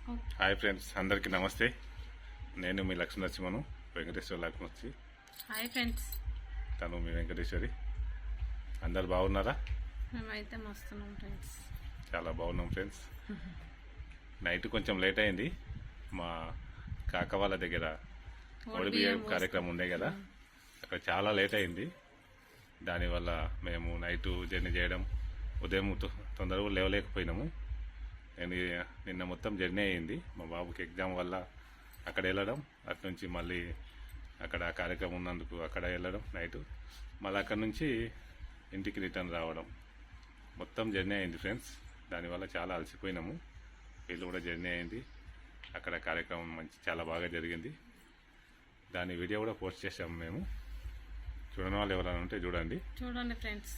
Hi friends, అందరికీ నమస్తే. నేను మీ లక్ష్మీనరసింహను, వెంకటేశ్వర లక్ష్మీ. హాయ్ ఫ్రెండ్స్, తను మీ వెంకటేశ్వరి. అందరు బాగున్నారా? మేమైతే మస్తున్నాం ఫ్రెండ్స్. చాలా బాగున్నాం ఫ్రెండ్స్. నైట్ కొంచెం లేట్ అయింది. మా కాక వాళ్ళ దగ్గర బియ్యం కార్యక్రమం ఉండే కదా, అక్కడ చాలా లేట్ అయింది. దానివల్ల మేము నైట్ జర్నీ చేయడం, ఉదయం తొందరగా లేవలేకపోయినాము. నేను నిన్న మొత్తం జర్నీ అయ్యింది. మా బాబుకి ఎగ్జామ్ వల్ల అక్కడ వెళ్ళడం, అటు నుంచి మళ్ళీ అక్కడ కార్యక్రమం ఉన్నందుకు అక్కడ వెళ్ళడం నైటు, మళ్ళీ అక్కడ నుంచి ఇంటికి రిటర్న్ రావడం, మొత్తం జర్నీ అయింది ఫ్రెండ్స్. దానివల్ల చాలా అలసిపోయినాము. వీళ్ళు కూడా జర్నీ అయింది. అక్కడ కార్యక్రమం చాలా బాగా జరిగింది. దాని వీడియో కూడా పోస్ట్ చేసాము మేము. చూడని వాళ్ళు ఎవరైనా ఉంటే చూడండి ఫ్రెండ్స్.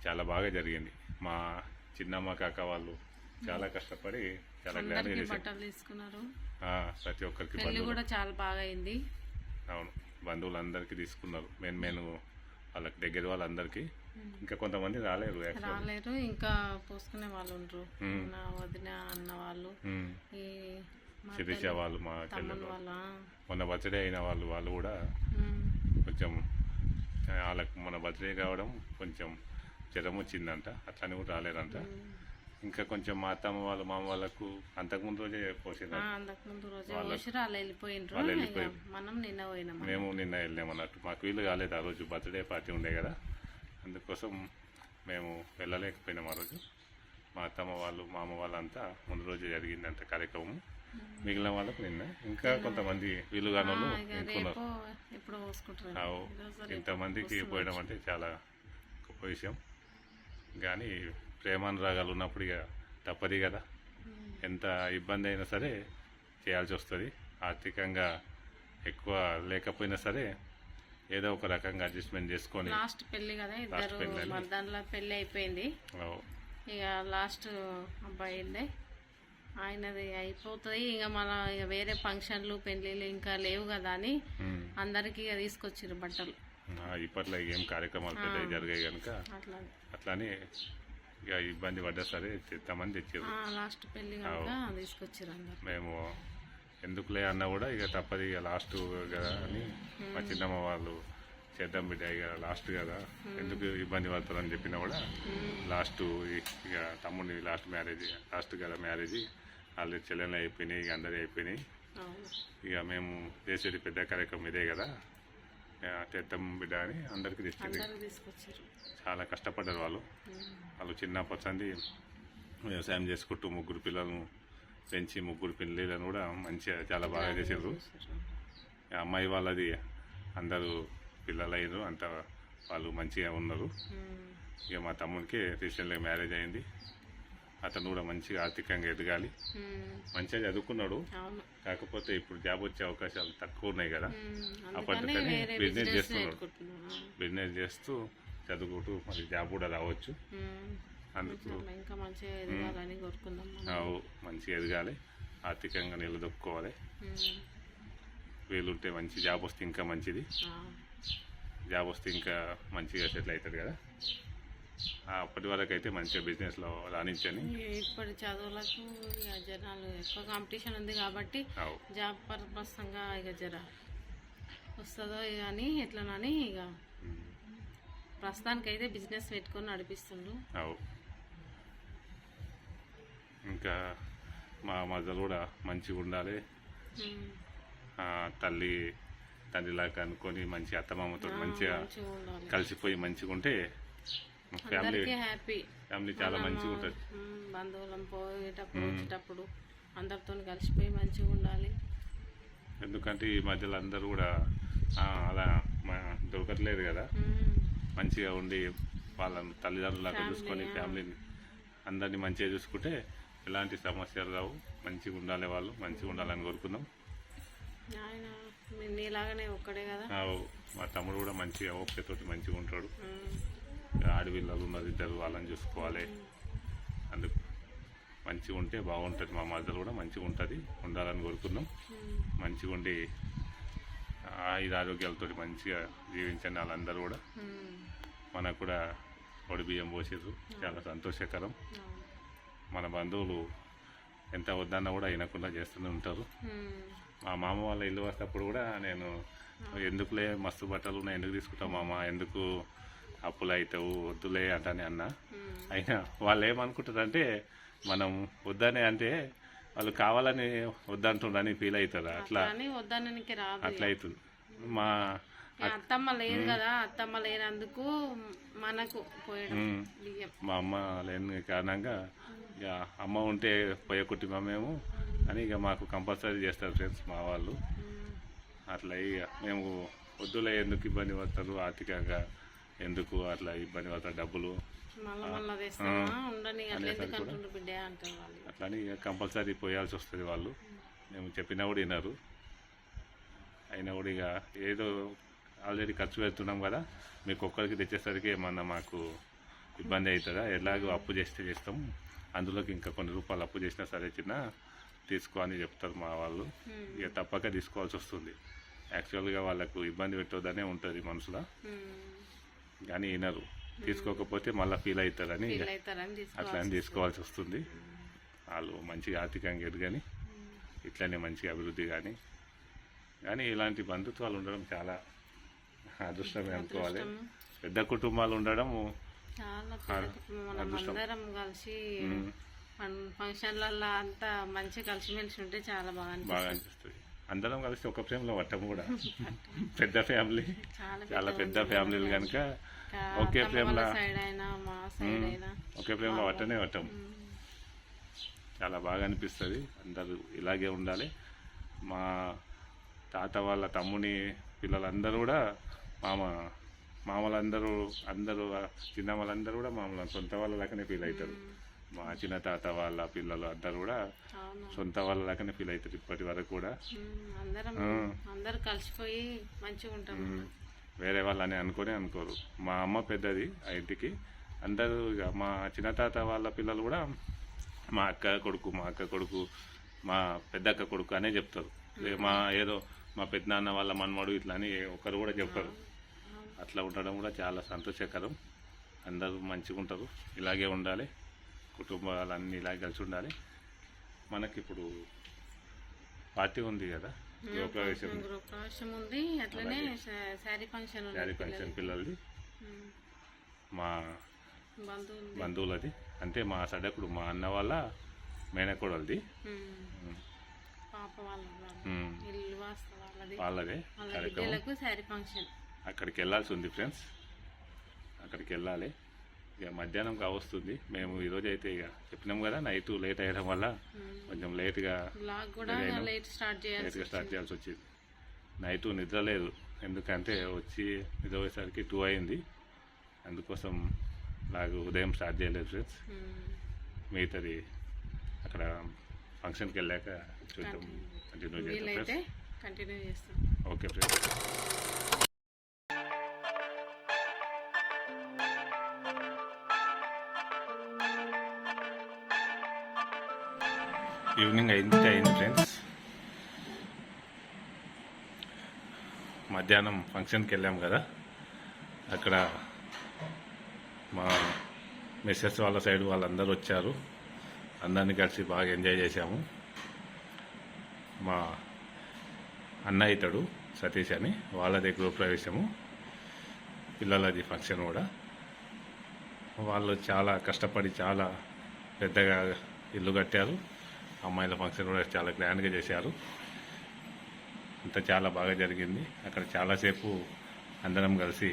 చాలా బాగా జరిగింది. మా చిన్నమ్మ కాక వాళ్ళు చాలా కష్టపడి చాలా గ్రాండ్ గా బట్టలు తీసుకున్నారు. ప్రతి ఒక్కరికి పెళ్లి కూడా చాలా బాగా అయింది. అవును, బంధువులందరికీ తీసుకున్నారు. నేను వాళ్ళకి దగ్గర వాళ్ళందరికీ. ఇంకా కొంతమంది రాలేరు, ఇంకా పోసుకునే వాళ్ళు ఉండరు. నా వదిన అన్న వాళ్ళు, ఈ శిరీష వాళ్ళు, మా చెల్లెలు, మొన్న బర్త్డే అయిన వాళ్ళు కూడా కొంచెం వాళ్ళకి మన బర్త్డే కావడం కొంచెం జ్వరం వచ్చిందంట, అట్లని కూడా రాలేరంట. ఇంకా కొంచెం మా అత్తమ్మ వాళ్ళు, మామ వాళ్ళకు అంతకుముందు రోజే పోసినారు. మేము నిన్న వెళ్ళాము అన్నట్టు. మాకు వీలు కాలేదు. ఆ రోజు బర్త్డే పార్టీ ఉండే కదా, అందుకోసం మేము వెళ్ళలేకపోయినాం. ఆ రోజు మా అత్తమ్మ వాళ్ళు, మామ వాళ్ళంతా ముందు రోజు జరిగిందంట కార్యక్రమం. మిగిలిన వాళ్ళకు నిన్న. ఇంకా కొంతమంది వీలుగాని వాళ్ళు ఎంచుకున్నారు. ఇంతమందికి పోయడం అంటే చాలా గొప్ప విషయం. కానీ ప్రేమానురాగాలు ఉన్నప్పుడు ఇక తప్పది కదా. ఎంత ఇబ్బంది అయినా సరే చేయాల్సి వస్తుంది. ఆర్థికంగా ఎక్కువ లేకపోయినా సరే ఏదో ఒక రకంగా అడ్జస్ట్మెంట్ చేసుకొని. లాస్ట్ పెళ్లి కదా, ఇద్దరు పెళ్లి అయిపోయింది. ఇక లాస్ట్ అబ్బాయి ఆయనది అయిపోతుంది. ఇక మన ఇక వేరే ఫంక్షన్లు పెళ్లిళ్ళు ఇంకా లేవు కదా అని అందరికి ఇక తీసుకొచ్చారు బట్టలు. ఇప్పట్లో ఏం కార్యక్రమాలు పెద్దవి జరిగాయి కనుక అట్లానే ఇక ఇబ్బంది పడ్డా సరే తెస్తామని తెచ్చారు. లాస్ట్ పెళ్లి తీసుకొచ్చారు. మేము ఎందుకులే అన్నా కూడా ఇక తప్పదు, ఇక లాస్ట్ కదా అని మా చిన్నమ్మ వాళ్ళు చేద్దాం బిడ్డ, ఇక లాస్ట్ కదా ఎందుకు ఇబ్బంది పడతారని చెప్పినా కూడా లాస్ట్ ఇక తమ్ముడిని లాస్ట్ కదా మ్యారేజ్ ఆల్రెడీ చెల్లెళ్ళు అయిపోయినాయి, ఇక అందరి అయిపోయినాయి. ఇక మేము చేసేది పెద్ద కార్యక్రమం ఇదే కదా, తెద్దాం బిడ్డ అని అందరికీ తీసుకొచ్చారు. చాలా కష్టపడ్డారు వాళ్ళు చిన్నప్పటి నుండి వ్యవసాయం చేసుకుంటూ 3 పిల్లలను పెంచి 3 పిల్లలను కూడా మంచిగా చాలా బాగా చేసారు. అమ్మాయి వాళ్ళది అందరూ పిల్లలు అయ్యారు, అంత వాళ్ళు మంచిగా ఉన్నారు. ఇక మా తమ్ముడికి రీసెంట్గా మ్యారేజ్ అయింది. అతను కూడా మంచిగా ఆర్థికంగా ఎదగాలి. మంచిగా చదువుకున్నాడు, కాకపోతే ఇప్పుడు జాబ్ వచ్చే అవకాశాలు తక్కువ ఉన్నాయి కదా. అప్పటికని బిజినెస్ చేస్తున్నాడు. బిజినెస్ చేస్తూ చదువుకుంటూ మరి జాబ్ కూడా రావచ్చు. అందుకు మంచిగా ఎదగాలి, ఆర్థికంగా నిలదొక్కుకోవాలి. వీలుంటే మంచి జాబ్ వస్తే ఇంకా మంచిది. జాబ్ వస్తే ఇంకా మంచిగా సెటిల్ అవుతుంది కదా. అప్పటి వరకు అయితే మంచిగా బిజినెస్లో రాణించని. ఇప్పటి చదువులకు ఇక జనాలు ఎక్కువ కాంపిటీషన్ ఉంది కాబట్టి జాబ్ పర్పస్గా ఇక జర వస్తుందో కానీ ఎట్లనని ఇక ప్రస్తుతానికైతే బిజినెస్ పెట్టుకొని నడిపిస్తుండ్రు. ఇంకా మా మదలు కూడా మంచిగా ఉండాలి, తండ్రిలాగా అనుకొని మంచి అత్తమామతో మంచిగా కలిసిపోయి మంచిగా ఉంటే ఫ్యామిలీ చాలా మంచిగా ఉంటుంది. బంధువులం పోయేటప్పుడు వచ్చేటప్పుడు అందరితో కలిసిపోయి మంచిగా ఉండాలి. ఎందుకంటే ఈ మధ్యలో అందరూ కూడా అలా దొరకట్లేదు కదా. మంచిగా ఉండి వాళ్ళని తల్లిదండ్రులాగా చూసుకొని ఫ్యామిలీని అందరినీ మంచిగా చూసుకుంటే ఎలాంటి సమస్యలు రావు. మంచిగా ఉండాలి, వాళ్ళు మంచిగా ఉండాలని కోరుకుందాం. నీలాగానే ఒక్కడే కదా. మా తమ్ముడు కూడా మంచిగా ఓపికతోటి మంచిగా ఉంటాడు. ఆడపిల్లలు ఉన్నారు, ఇద్దరు, వాళ్ళని చూసుకోవాలి. అందుకు మంచిగా ఉంటే బాగుంటుంది. మా మదర్ కూడా మంచిగా ఉంటుంది, ఉండాలని కోరుకుందాం. మంచిగా ఉండి ఆరోగ్యాలతో మంచిగా జీవించండి వాళ్ళందరూ కూడా. మనకు కూడా బియ్యం పోసారు, చాలా సంతోషకరం. మన బంధువులు ఎంత వద్దన్నా కూడా వినకుండా చేస్తూనే ఉంటారు. ఉమ్. మా మామ వాళ్ళ ఇల్లు వస్తేప్పుడు కూడా నేను ఎందుకులే మస్తు బట్టలు ఉన్నాయి ఎందుకు తీసుకుంటావు మామ, ఎందుకు అప్పులు అవుతావు వద్దులే అంటానే అన్న. అయినా వాళ్ళు ఏమనుకుంటారంటే మనం వద్దనే అంటే వాళ్ళు కావాలని వద్దంటుండని ఫీల్ అవుతారు. అట్లా అని వద్దననికి రాదు. అట్లా అవుతుంది. మా ఇక అత్తమ్మ లేదు కదా, అత్తమ్మ లేనందుకు మనకు పోయడం బియ్యం. మా అమ్మ లేని కారణంగా ఇక అమ్మ ఉంటే పోయే కుటుంబమేమో అని ఇక మాకు కంపల్సరీ చేస్తారు ఫ్రెండ్స్ మా వాళ్ళు. అట్లా ఇక మేము వద్దులే ఎందుకు ఇబ్బంది పడతారు ఆర్థికంగా, ఎందుకు అట్లా ఇబ్బంది పడతారు డబ్బులు మళ్ళా తెస్తామా ఉండని అట్లా ఎందుకు అంటుండ్రు బిడ్డ అంటారు వాళ్ళు. అట్లని ఇక కంపల్సరీ పోయాల్సి వస్తుంది వాళ్ళు. మేము చెప్పినా కూడా వినరు. అయినా కూడా ఇక ఏదో ఆల్రెడీ ఖర్చు పెడుతున్నాం కదా, మీకు ఒక్కరికి తెచ్చేసరికి ఏమన్నా మాకు ఇబ్బంది అవుతుందా, ఎలాగో అప్పు చేస్తే చేస్తాం, అందులోకి ఇంకా కొన్ని రూపాయలు అప్పు చేసినా సరే చిన్న తీసుకో అని చెప్తారు మా వాళ్ళు. ఇక తప్పక తీసుకోవాల్సి వస్తుంది. యాక్చువల్గా వాళ్ళకు ఇబ్బంది పెట్టొద్దనే ఉంటుంది మనసులో, కానీ వినరు. తీసుకోకపోతే మళ్ళీ ఫీల్ అవుతారని అట్లా అని తీసుకోవాల్సి వస్తుంది. వాళ్ళు మంచిగా ఆర్థికంగా ఎదగని ఇట్లనే మంచిగా అభివృద్ధి కానీ ఇలాంటి బంధుత్వాలు ఉండడం చాలా అదృష్టమే అనుకోవాలి. పెద్ద కుటుంబాలు ఉండడం చాలా అందరం కలిసి ఫంక్షన్లలో అంతా మంచిగా కలిసిమెలిసి ఉంటే చాలా బాగా అనిపిస్తుంది. అందరం కలిసి ఒక ఫ్రేమ్లో పట్టము కూడా. పెద్ద ఫ్యామిలీ, చాలా పెద్ద ఫ్యామిలీలు కనుక ఒకే ఫ్రేమ్లో ఒకే ఫ్రేమ్లో పట్టం. చాలా బాగా అనిపిస్తుంది. అందరూ ఇలాగే ఉండాలి. మా తాత వాళ్ళ తమ్ముని పిల్లలందరూ కూడా మామలందరూ చిన్న వాళ్ళందరూ కూడా మామూలు సొంత వాళ్ళ లాగానే ఫీల్ అవుతారు. మా చిన్న తాత వాళ్ళ పిల్లలు అందరూ కూడా సొంత వాళ్ళ లాగానే ఫీల్ అవుతారు ఇప్పటి వరకు కూడా. అందరూ కలిసిపోయి మంచిగా ఉంటాం. వేరే వాళ్ళని అనుకోరు. మా అమ్మ పెద్దది ఆ ఇంటికి. అందరూ ఇక మా చిన్న తాత వాళ్ళ పిల్లలు కూడా మా అక్క కొడుకు మా పెద్దక్క కొడుకు అనే చెప్తారు. ఏదో మా పెద్దనాన్న వాళ్ళ మన్మడు ఇట్లా అని ఒకరు కూడా చెప్పారు. అట్లా ఉండడం కూడా చాలా సంతోషకరం. అందరూ మంచిగా ఉంటారు. ఇలాగే ఉండాలి. కుటుంబాలన్నీ ఇలాగే కలిసి ఉండాలి. మనకి ఇప్పుడు పార్టీ ఉంది కదా, గృహప్రవేశం ఉంది, అట్లనే శారీ ఫంక్షన్ పిల్లలది, మా బంధువులది, అంటే మా సడకుడు మా అన్న వాళ్ళ మేనకోడలది, వాళ్ళదే కార్యక్రమం. అక్కడికి వెళ్ళాల్సి ఉంది ఫ్రెండ్స్. అక్కడికి వెళ్ళాలి. ఇక మధ్యాహ్నం కావస్తుంది. మేము ఈరోజు అయితే ఇక చెప్పినాం కదా, నైట్ లేట్ అయ్యడం వల్ల కొంచెం లేట్గా స్టార్ట్ చేయాల్సి వచ్చింది. నైట్ నిద్ర లేదు, ఎందుకంటే వచ్చి నిద్రపోయేసరికి 2 అయింది. అందుకోసం నాకు ఉదయం స్టార్ట్ చేయలేదు ఫ్రెండ్స్. మిగతాది అక్కడ ఫంక్షన్కి వెళ్ళాక చూద్దాం, కంటిన్యూ చేస్తాం. Okay friends. ఈవినింగ్ అయింది ఫ్రెండ్స్. మధ్యాహ్నం ఫంక్షన్కి వెళ్ళాం కదా, అక్కడ మా మిస్సెస్ వాళ్ళ సైడ్ వాళ్ళందరూ వచ్చారు. అందరినీ కలిసి బాగా ఎంజాయ్ చేశాము. మా అన్న ఇతడు సతీష్ అని, వాళ్ళది గృహప్రవేశము, పిల్లలది ఫంక్షన్ కూడా. వాళ్ళు చాలా కష్టపడి చాలా పెద్దగా ఇల్లు కట్టారు. అమ్మాయిల ఫంక్షన్ కూడా చాలా గ్రాండ్గా చేశారు. అంతా చాలా బాగా జరిగింది. అక్కడ చాలాసేపు అందరం కలిసి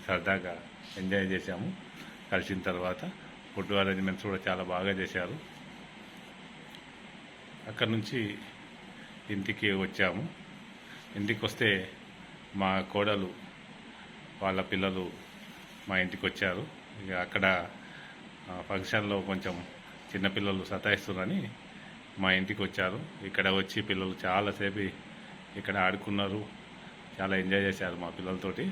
సరదాగా ఎంజాయ్ చేశాము. కలిసిన తర్వాత ఫుడ్ అరేంజ్మెంట్స్ కూడా చాలా బాగా చేశారు. అక్కడ నుంచి ఇంటికి వచ్చాము. ఇంటికి వస్తే మా కోడలు వాళ్ళ పిల్లలు మా ఇంటికి వచ్చారు. ఇక అక్కడ ఫంక్షన్లో కొంచెం చిన్నపిల్లలు సతాయిస్తున్నారని మా ఇంటికి వచ్చారు. ఇక్కడ వచ్చి పిల్లలు చాలాసేపు ఇక్కడ ఆడుకున్నారు, చాలా ఎంజాయ్ చేశారు మా పిల్లలతోటి.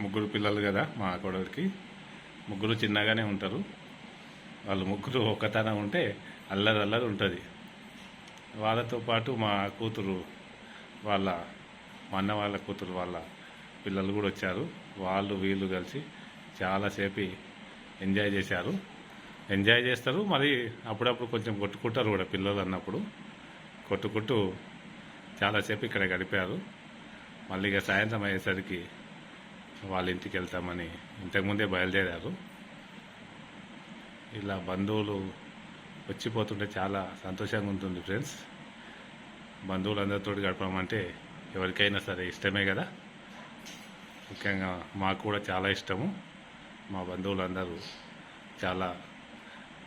3 పిల్లలు కదా మా కోడలికి. 3 చిన్నగానే ఉంటారు. వాళ్ళు 3 ఒకతన ఉంటే అల్లరి ఉంటుంది. వాళ్ళతో పాటు మా కూతురు మా అన్న వాళ్ళ కూతురు వాళ్ళ పిల్లలు కూడా వచ్చారు. వీళ్ళు కలిసి చాలాసేపు ఎంజాయ్ చేశారు. ఎంజాయ్ చేస్తారు. మరి అప్పుడప్పుడు కొంచెం కొట్టుకుంటారు కూడా పిల్లలు అన్నప్పుడు. కొట్టుకుంటూ చాలాసేపు ఇక్కడ గడిపారు. మళ్ళీ ఇక సాయంత్రం అయ్యేసరికి వాళ్ళ ఇంటికి వెళ్తామని ఇంతకుముందే బయలుదేరారు. ఇలా బంధువులు వచ్చిపోతుంటే చాలా సంతోషంగా ఉంటుంది ఫ్రెండ్స్. బంధువులందరితో గడపడం అంటే ఎవరికైనా సరే ఇష్టమే కదా. ముఖ్యంగా మాకు కూడా చాలా ఇష్టము. మా బంధువులందరూ చాలా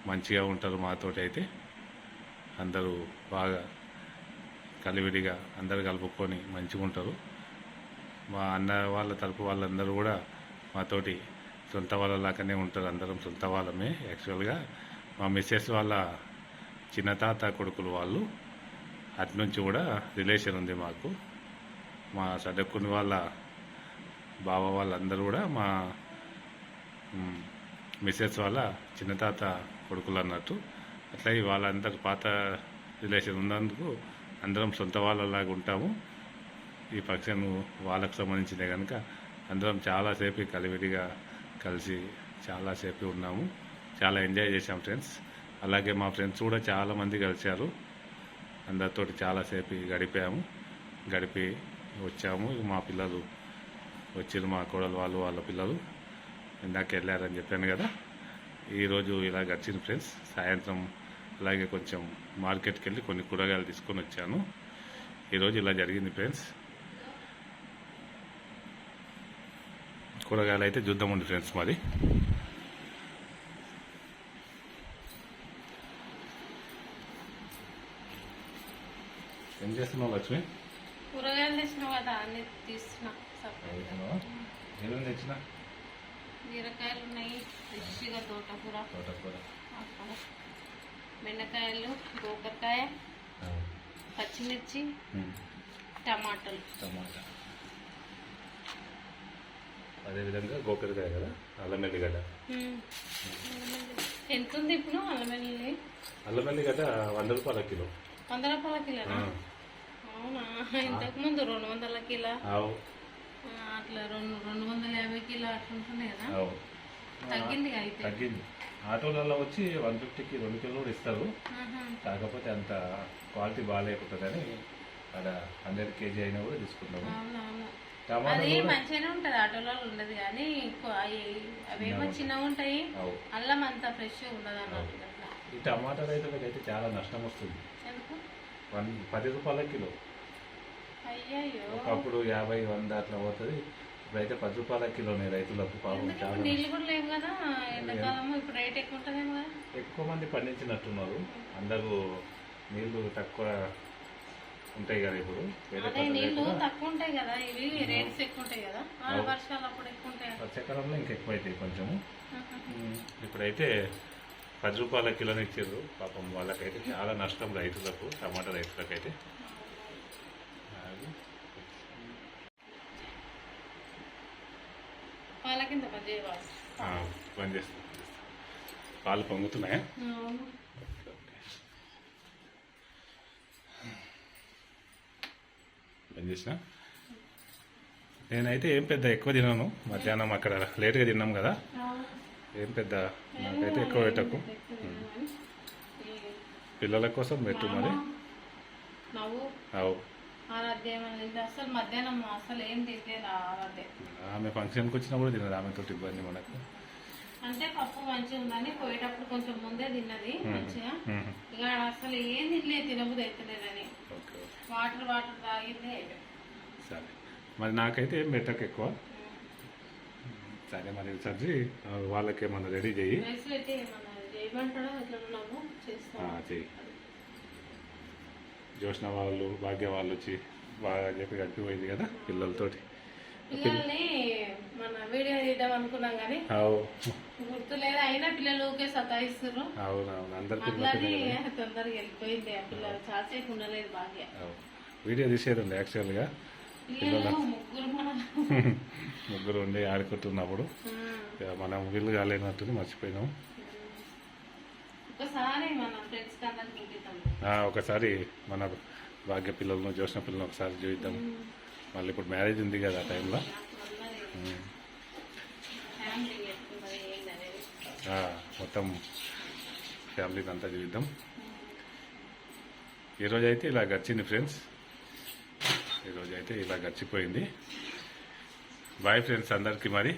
మంచిగా ఉంటారు మాతోటి. అయితే అందరూ బాగా కలివిడిగా అందరు కలుపుకొని మంచిగా ఉంటారు. మా అన్న వాళ్ళ తరపు వాళ్ళందరూ కూడా మాతోటి సొంత వాళ్ళలాగానే ఉంటారు. అందరం సొంత వాళ్ళమే. యాక్చువల్గా మా మిస్సెస్ వాళ్ళ చిన్న తాత కొడుకులు వాళ్ళు, అటు నుంచి కూడా రిలేషన్ ఉంది మాకు. మా సడక్కుని వాళ్ళ బావ వాళ్ళందరూ కూడా మా మిస్సెస్ వాళ్ళ చిన్న తాత కొడుకులు అన్నట్టు. అట్లా వాళ్ళందరూ పాత రిలేషన్ ఉన్నందుకు అందరం సొంత వాళ్ళలాగా ఉంటాము. ఈ ఫంక్షన్ వాళ్ళకు సంబంధించిందే కనుక అందరం చాలాసేపు కలివిడిగా కలిసి చాలాసేపు ఉన్నాము. చాలా ఎంజాయ్ చేసాం ఫ్రెండ్స్. అలాగే మా ఫ్రెండ్స్ కూడా చాలామంది కలిశారు. అందరితోటి చాలాసేపు గడిపి వచ్చాము. మా పిల్లలు వచ్చారు, మా కోడలు వాళ్ళు వాళ్ళ పిల్లలు ఇందాక వెళ్ళారని చెప్పాను కదా. ఈరోజు ఇలా గడిచింది ఫ్రెండ్స్. సాయంత్రం అలాగే కొంచెం మార్కెట్కి వెళ్ళి కొన్ని కూరగాయలు తీసుకొని వచ్చాను. ఈరోజు ఇలా జరిగింది ఫ్రెండ్స్. కూరగాయలు అయితే చూద్దామండి ఫ్రెండ్స్. మరి ఏం చేస్తున్నావు లక్ష్మి? కూరగాయలు తెచ్చినావు కదా, అన్ని తీస్తున్నా. ఏమేమి తెచ్చినా? బీరకాయలు ఉన్నాయి, ఫ్రెష్గా తోటకూర, బెండకాయలు, గోకరకాయ, పచ్చిమిర్చి, టమాటా. అదేవిధంగా గోకరకాయ కదా, అల్లం వెల్లిగడ్డ. ఎంత ఉంది ఇప్పుడు అల్లం వెల్లిగడ్డ 100 రూపాయల కిలో. 100 రూపాయల కిలోనా? అవునా? ఇంతకు ముందు 200 కిలో అట్లా 250 కిలో అట్లా ఉంటుంది కదా. తగ్గింది అయితే. తగ్గింది. ఆటోలలో వచ్చి 150కి 2 కిలో కూడా ఇస్తారు. కాకపోతే అంత క్వాలిటీ బాగాలేకపోతుందని అక్కడ 100 కేజీ అయినా కూడా తీసుకుంటాము. అది మంచిగానే ఉంటది, ఆటోలలో ఉండదు కానీ అవేమో చిన్నగా ఉంటాయి. అల్లం అంతా ఫ్రెష్ ఉండదు అన్నట్టు. ఈ టమాటా రైతులకు అయితే చాలా నష్టం వస్తుంది. 10 రూపాయల కిలో. ఒకప్పుడు 50, 100 అట్లా పోతుంది. ఇప్పుడైతే 10 రూపాయల కిలోనే రైతులకు. పాపం చాలా నీళ్ళు కూడా లేవు కదా ఎండాకాలము. ఇప్పుడు రేట్ ఎక్కువ ఉంటుందేమో కదా. ఎక్కువ మంది పండించినట్టున్నారు. అందరూ నీళ్లు తక్కువ ఉంటాయి కదా ఇప్పుడు. నీళ్లు తక్కువ ఉంటాయి కదా, ఇవి రేట్స్ ఎక్కువ ఉంటాయి కదా. వర్షాలు అప్పుడు ఎక్కువ ఉంటాయి. వర్షాకాలంలో ఇంకా ఎక్కువ అవుతాయి కొంచెము. ఇప్పుడైతే 10 రూపాయల కిలోని ఇచ్చారు. పాపం వాళ్ళకైతే చాలా నష్టం రైతులకు, టమాటా రైతులకైతే. బంద్ చేస్తాం. పాలు పొంగుతున్నాయా? బంద్ చేసిన. నేనైతే ఏం పెద్ద ఎక్కువ తిన్నాను. మధ్యాహ్నం అక్కడ లేట్గా తిన్నాం కదా, ఏం పెద్ద నాకైతే ఎక్కువ పెట్టకు. పిల్లల కోసం పెట్టు మరి. అవు అసలు మధ్యాహ్నం అసలు ఏం తినలేదు. ఆమె ఫంక్షన్కి వచ్చినా కూడా తినదు. ఆమెతో ఇబ్బంది మనకు. అంటే పప్పు మంచిగా ఉందని పోయేటప్పుడు కొంచెం ముందే తిన్నది మంచిగా. ఇక అసలు ఏం తినలేదు, తినబుద్ధి అవుతలేదని వాటర్ తాగింది. సరే మరి నాకైతే ఏం పెట్టకు ఎక్కువ. సరే మరి సర్జీ వాళ్ళకేమన్నా రెడీ చెయ్యి. చెయ్యి. జోష్న వాళ్ళు, భాగ్య వాళ్ళు వచ్చి బాగా చెప్పి గడిపిపోయింది కదా పిల్లలతోటి. పిల్లల్ని మన వీడియో తీద్దాం అనుకున్నాం కానీ గుర్తులేదు. అయినా పిల్లలు ఊకే సతాయిస్తారు. అవునవును, అందరు తొందరగా వెళ్ళిపోయింది. ఆ పిల్లలు చాలాసేపు ఉండలేదు. భాగ్య వీడియో తీసేదండి యాక్చువల్గా. ముగ్గురు ఉండి ఆడుకుంటున్నప్పుడు మనం వీళ్ళు కాలేనట్టు మర్చిపోయినాం. ఒకసారి మన భాగ్య పిల్లలను, జోష్న పిల్లలను ఒకసారి చూద్దాం. మళ్ళీ ఇప్పుడు మ్యారేజ్ ఉంది కదా ఆ టైంలో. మొత్తం ఫ్యామిలీని అంతా చూద్దాం. ఈరోజు అయితే ఇలా గడిచింది ఫ్రెండ్స్, ఈరోజు అయితే ఇలా గడిచిపోయింది. బాయ్ ఫ్రెండ్స్ అందరికీ మరి.